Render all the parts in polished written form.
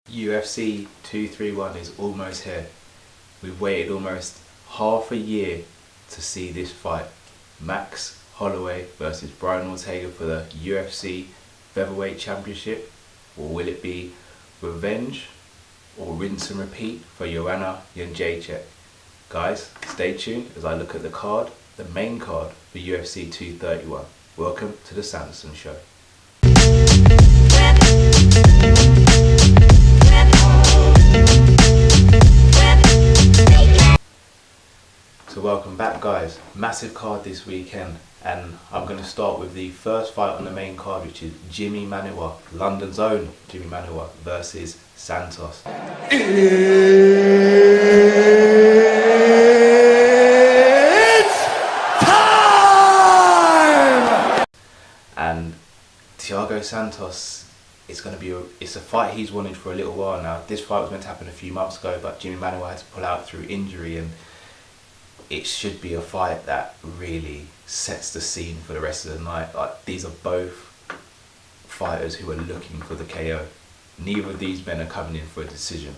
UFC 231 is almost here. We've waited almost half a year to see this fight. Max Holloway versus Brian Ortega for the UFC Featherweight Championship. Or will it be revenge or rinse and repeat for Jedrzejczyk? Guys, stay tuned as I look at the card, the main card for UFC 231. Welcome to the Sanderson Show. So welcome back, guys. Massive card this weekend, and I'm going to start with the first fight on the main card, which is Jimmy Manuwa, London's own Jimmy Manuwa versus Santos. It's time! And Thiago Santos, it's a fight he's wanted for a little while now. This fight was meant to happen a few months ago, but Jimmy Manuwa had to pull out through injury, and it should be a fight that really sets the scene for the rest of the night. Like, these are both fighters who are looking for the KO. Neither of these men are coming in for a decision.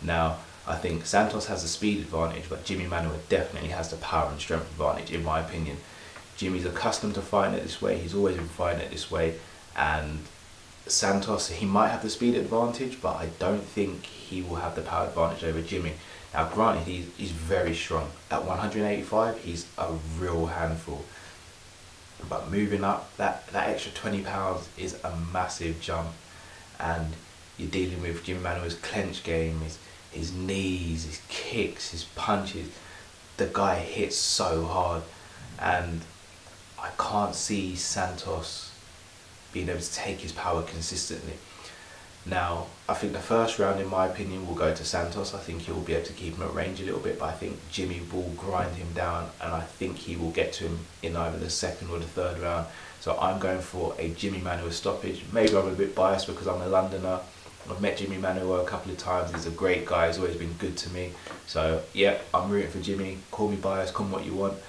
Now, I think Santos has the speed advantage, but Jimmy Manuwa definitely has the power and strength advantage, in my opinion. Jimmy's accustomed to fighting it this way. He's always been fighting it this way. And Santos, he might have the speed advantage, but I don't think he will have the power advantage over Jimmy. Now, granted, he's very strong. At 185, he's a real handful. But moving up, that extra 20 pounds is a massive jump. And you're dealing with Jimmy Manuwa's clench game, his knees, his kicks, his punches. The guy hits so hard. And I can't see Santos being able to take his power consistently. Now, I think the first round, in my opinion, will go to Santos. I think he will be able to keep him at range a little bit, but I think Jimmy will grind him down, and I think he will get to him in either the second or the third round. So I'm going for a Jimmy Manuwa stoppage. Maybe I'm a bit biased because I'm a Londoner. I've met Jimmy Manuwa a couple of times. He's a great guy. He's always been good to me. So yeah, I'm rooting for Jimmy. Call me biased, call me what you want.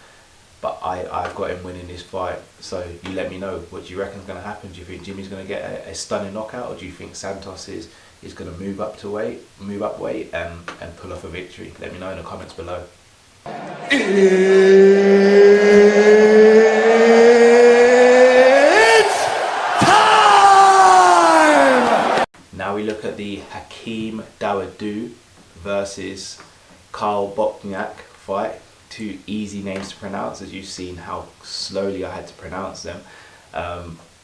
But I've got him winning this fight. So you let me know. What do you reckon is going to happen? Do you think Jimmy's going to get a stunning knockout, or do you think Santos is going to move up weight and pull off a victory? Let me know in the comments below. It's time! Now we look at the Hakeem Dawodu versus Bochniak fight. Two easy names to pronounce, as you've seen how slowly I had to pronounce them.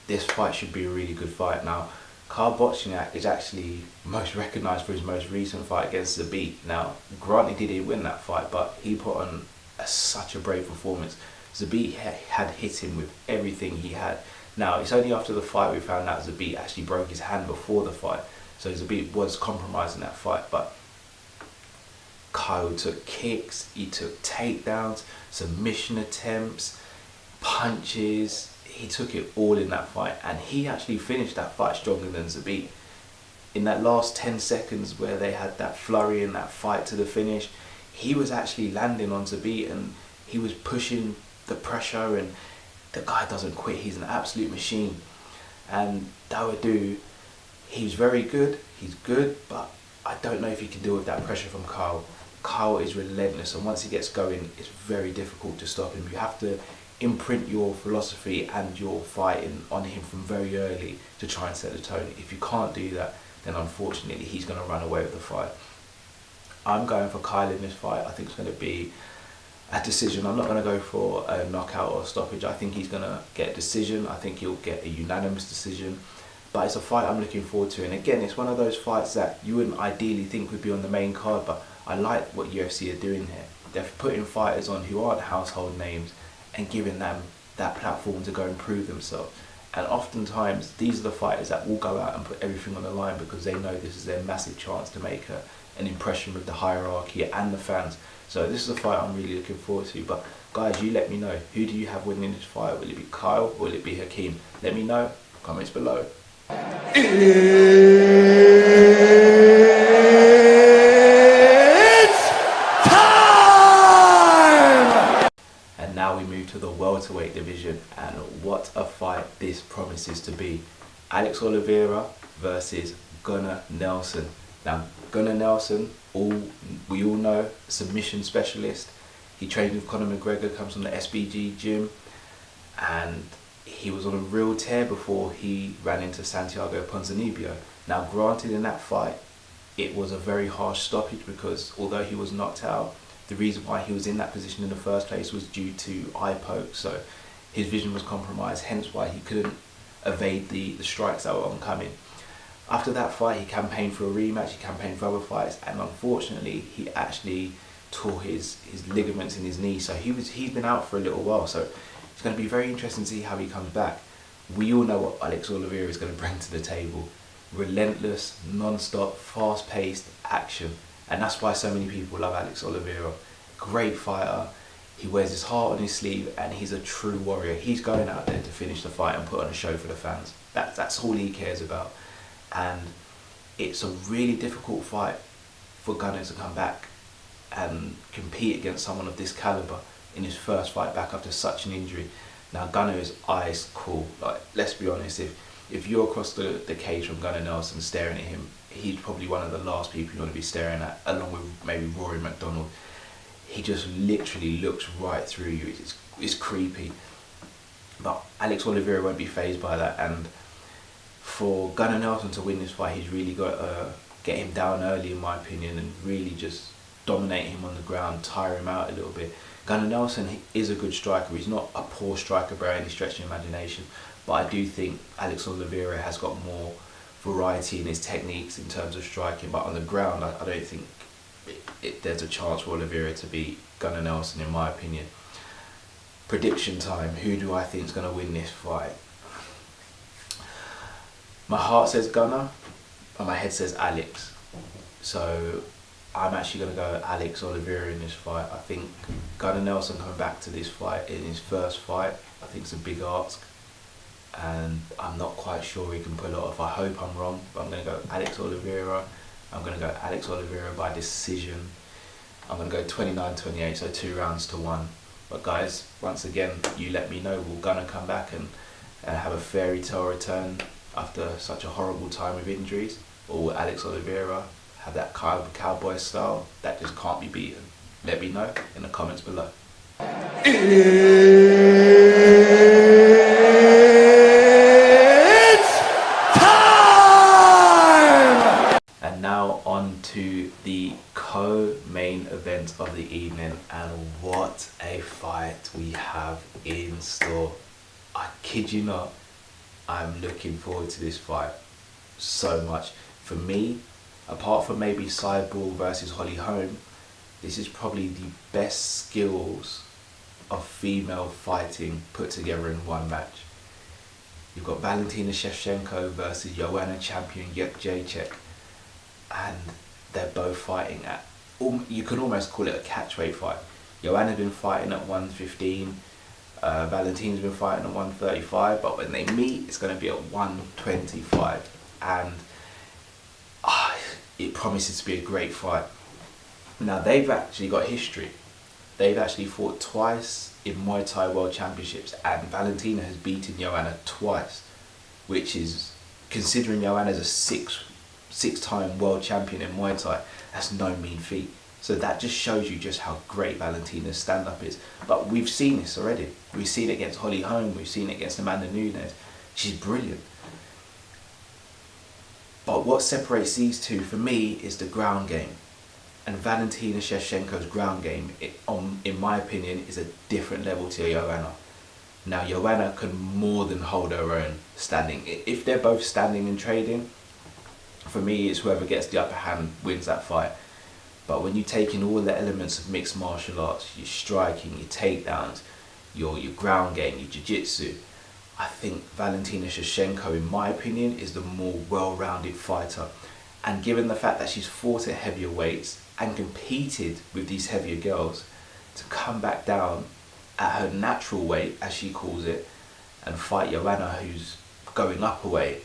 This fight should be a really good fight. Now, Bochniak is actually most recognised for his most recent fight against Zabit. Now, granted, he didn't win that fight, but he put on such a brave performance. Zabit had hit him with everything he had. Now, it's only after the fight we found out Zabit actually broke his hand before the fight, so Zabit was compromised in that fight. But Kyle took kicks, he took takedowns, submission attempts, punches. He took it all in that fight, and he actually finished that fight stronger than Zabit. In that last 10 seconds where they had that flurry in that fight to the finish, he was actually landing on Zabit, and he was pushing the pressure, and the guy doesn't quit. He's an absolute machine. And Dawodu, he's very good, he's good, but I don't know if he can deal with that pressure from Kyle. Kyle is relentless, and once he gets going, it's very difficult to stop him. You have to imprint your philosophy and your fighting on him from very early to try and set the tone. If you can't do that, then unfortunately he's going to run away with the fight. I'm going for Kyle in this fight. I think it's going to be a decision. I'm not going to go for a knockout or a stoppage. I think he's going to get a decision. I think he'll get a unanimous decision. But it's a fight I'm looking forward to. And again, it's one of those fights that you wouldn't ideally think would be on the main card, but I like what UFC are doing here. They're putting fighters on who aren't household names and giving them that platform to go and prove themselves. And oftentimes, these are the fighters that will go out and put everything on the line because they know this is their massive chance to make an impression with the hierarchy and the fans. So this is a fight I'm really looking forward to. But guys, you let me know. Who do you have winning this fight? Will it be Kyle or will it be Hakeem? Let me know. Comments below. Now we move to the welterweight division, and what a fight this promises to be. Alex Oliveira versus Gunnar Nelson. Now, Gunnar Nelson, we all know, submission specialist. He trained with Conor McGregor, comes from the SBG gym, and he was on a real tear before he ran into Santiago Ponzinibbio. Now, granted, in that fight, it was a very harsh stoppage because although he was knocked out, the reason why he was in that position in the first place was due to eye poke, so his vision was compromised, hence why he couldn't evade the strikes that were oncoming. After that fight, he campaigned for a rematch, he campaigned for other fights, and unfortunately, he actually tore his ligaments in his knee, so he's been out for a little while, so it's going to be very interesting to see how he comes back. We all know what Alex Oliveira is going to bring to the table. Relentless, non-stop, fast-paced action, and that's why so many people love Alex Oliveira. Great fighter, he wears his heart on his sleeve, and he's a true warrior. He's going out there to finish the fight and put on a show for the fans. That's all he cares about, and it's a really difficult fight for Gunnar to come back and compete against someone of this caliber in his first fight back after such an injury. Now, Gunnar is ice cool. Like, let's be honest, if you're across the cage from Gunnar Nelson staring at him, he's probably one of the last people you want to be staring at, along with maybe Rory McDonald. He just literally looks right through you. It's creepy. But Alex Oliveira won't be fazed by that, and for Gunnar Nelson to win this fight, he's really got to get him down early, in my opinion, and really just dominate him on the ground, tire him out a little bit. Gunnar Nelson is a good striker. He's not a poor striker by any stretch of imagination, but I do think Alex Oliveira has got more variety in his techniques in terms of striking, but on the ground I don't think there's a chance for Oliveira to beat Gunnar Nelson, in my opinion. Prediction time. Who do I think is going to win this fight? My heart says Gunnar, but my head says Alex. So I'm actually going to go Alex Oliveira in this fight. I think Gunnar Nelson coming back to this fight in his first fight, I think it's a big ask, and I'm not quite sure he can pull it off. I hope I'm wrong, but I'm going to go Alex Oliveira. I'm going to go Alex Oliveira by decision. I'm going to go 29-28, so 2 rounds to 1. But guys, once again, you let me know, will Gunnar come back and have a fairy tale return after such a horrible time with injuries? Or will Alex Oliveira have that kind of cowboy style that just can't be beaten? Let me know in the comments below. It's time! And now on to the co-main event of the evening, and what a fight we have in store. I kid you not, I'm looking forward to this fight so much. For me, apart from maybe Cyborg versus Holm, this is probably the best skills of female fighting put together in one match. You've got Valentina Shevchenko versus Joanna champion Jedrzejczyk, and they're both fighting at, you can almost call it a catchweight fight. Joanna's been fighting at 115, Valentina's been fighting at 135, but when they meet, it's going to be at 125, and it promises to be a great fight. Now, they've actually got history. They've actually fought twice in Muay Thai World Championships, and Valentina has beaten Joanna twice, which is, considering Joanna's a six-time world champion in Muay Thai, that's no mean feat. So that just shows you just how great Valentina's stand-up is. But we've seen this already. We've seen it against Holm, we've seen it against Amanda Nunes. She's brilliant. But what separates these two for me is the ground game. And Valentina Shevchenko's ground game, in my opinion, is a different level to Joanna. Now, Joanna can more than hold her own standing. If they're both standing and trading, for me, it's whoever gets the upper hand wins that fight. But when you take in all the elements of mixed martial arts, your striking, your takedowns, your ground game, your jiu-jitsu, I think Valentina Shevchenko, in my opinion, is the more well-rounded fighter. And given the fact that she's fought at heavier weights and competed with these heavier girls, to come back down at her natural weight, as she calls it, and fight Joanna, who's going up a weight,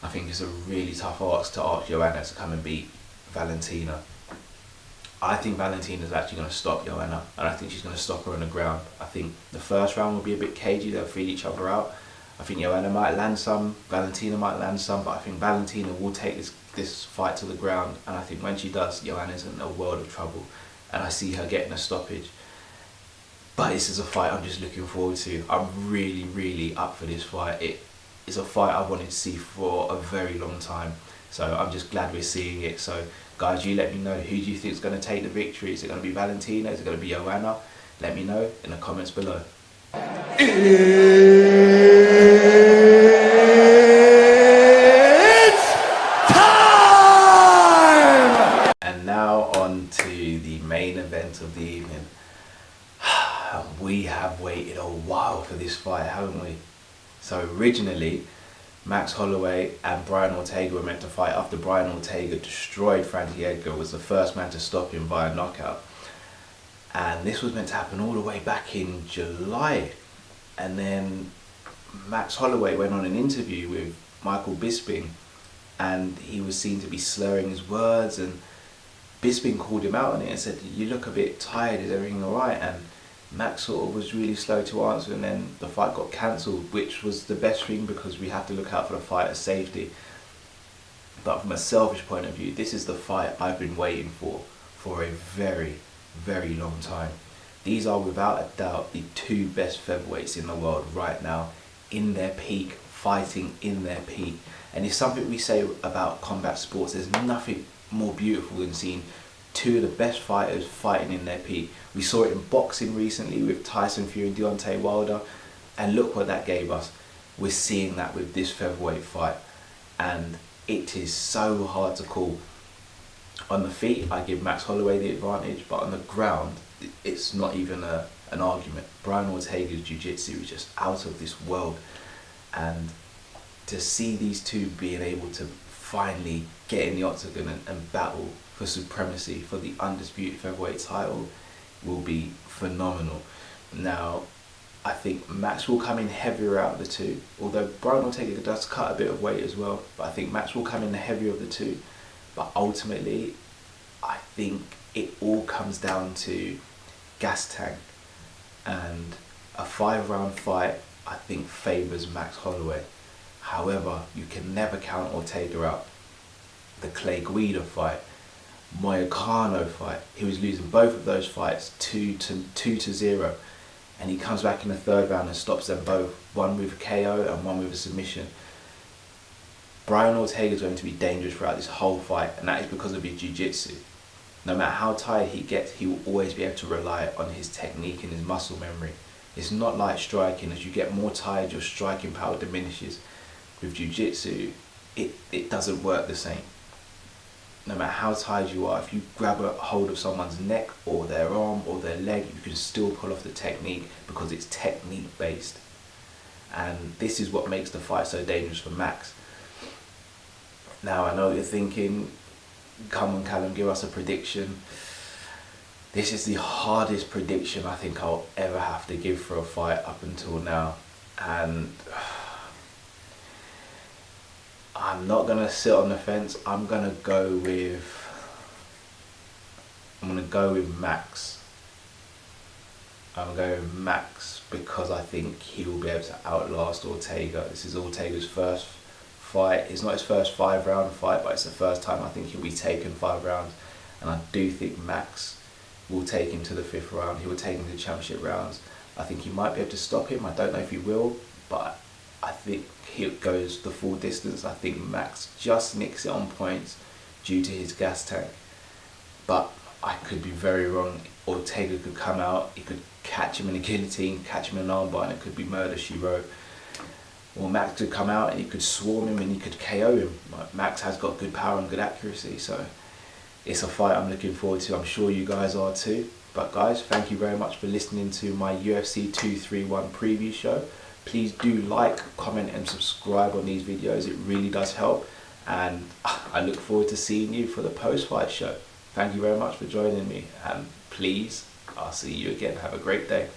I think it's a really tough ask to ask Joanna to come and beat Valentina. I think Valentina's actually going to stop Joanna, and I think she's going to stop her on the ground. I think the first round will be a bit cagey, they'll feel each other out. I think Joanna might land some, Valentina might land some, but I think Valentina will take this this fight to the ground, and I think when she does, Joanna's in a world of trouble, and I see her getting a stoppage. But this is a fight I'm just looking forward to. I'm really, really up for this fight. It is a fight I've wanted to see for a very long time, so I'm just glad we're seeing it. So guys, you let me know, who do you think is going to take the victory? Is it going to be Valentina? Is it going to be Joanna? Let me know in the comments below. It's time! And now on to the main event of the evening. We have waited a while for this fight, haven't we? So originally, Max Holloway and Brian Ortega were meant to fight after Brian Ortega destroyed Frankie Edgar, was the first man to stop him via knockout. And this was meant to happen all the way back in July. And then Max Holloway went on an interview with Michael Bisping, and he was seen to be slurring his words, and Bisping called him out on it and said, "You look a bit tired, is everything alright?" And Max sort of was really slow to answer, and then the fight got cancelled, which was the best thing because we have to look out for the fighter's safety. But from a selfish point of view, this is the fight I've been waiting for a very, very long time. These are without a doubt the two best featherweights in the world right now, in their peak, fighting in their peak. And it's something we say about combat sports, there's nothing more beautiful than seeing two of the best fighters fighting in their peak. We saw it in boxing recently with Tyson Fury and Deontay Wilder, and look what that gave us. We're seeing that with this featherweight fight, and it is so hard to call. On the feet, I give Max Holloway the advantage, but on the ground, it's not even an argument. Brian Ortega's jiu-jitsu is just out of this world, and to see these two being able to finally get in the octagon and battle for supremacy for the undisputed featherweight title will be phenomenal. Now, I think Max will come in heavier out of the two, although Brian Ortega does cut a bit of weight as well, but I think Max will come in the heavier of the two. But ultimately, I think it all comes down to gas tank, and a 5-round fight I think favours Max Holloway. However, you can never count Ortega out. The Clay Guida fight, Moicano fight, he was losing both of those fights 2-0, and he comes back in the 3rd round and stops them both, one with a KO and one with a submission. Brian Ortega is going to be dangerous throughout this whole fight, and that is because of his jiu-jitsu. No matter how tired he gets, he will always be able to rely on his technique and his muscle memory. It's not like striking. As you get more tired, your striking power diminishes. With jiu-jitsu, it doesn't work the same. No matter how tired you are, if you grab a hold of someone's neck or their arm or their leg, you can still pull off the technique because it's technique based. And this is what makes the fight so dangerous for Max. Now, I know what you're thinking, come on Callum, give us a prediction. This is the hardest prediction I think I'll ever have to give for a fight up until now. And I'm not going to sit on the fence. I'm going to go with Max. I'm going with Max because I think he will be able to outlast Ortega. This is Ortega's first fight. It's not his first 5-round fight, but it's the first time I think he'll be taking 5 rounds. And I do think Max will take him to the 5th round. He will take him to championship rounds. I think he might be able to stop him. I don't know if he will, but I think he goes the full distance. I think Max just nicks it on points due to his gas tank. But I could be very wrong. Ortega could come out, he could catch him in a guillotine, catch him in an armbar, and it could be murder, she wrote. Or Max could come out and he could swarm him and he could KO him. Max has got good power and good accuracy, so it's a fight I'm looking forward to. I'm sure you guys are too. But guys, thank you very much for listening to my UFC 231 preview show. Please do like, comment and subscribe on these videos. It really does help. And I look forward to seeing you for the post-fight show. Thank you very much for joining me. And please, I'll see you again. Have a great day.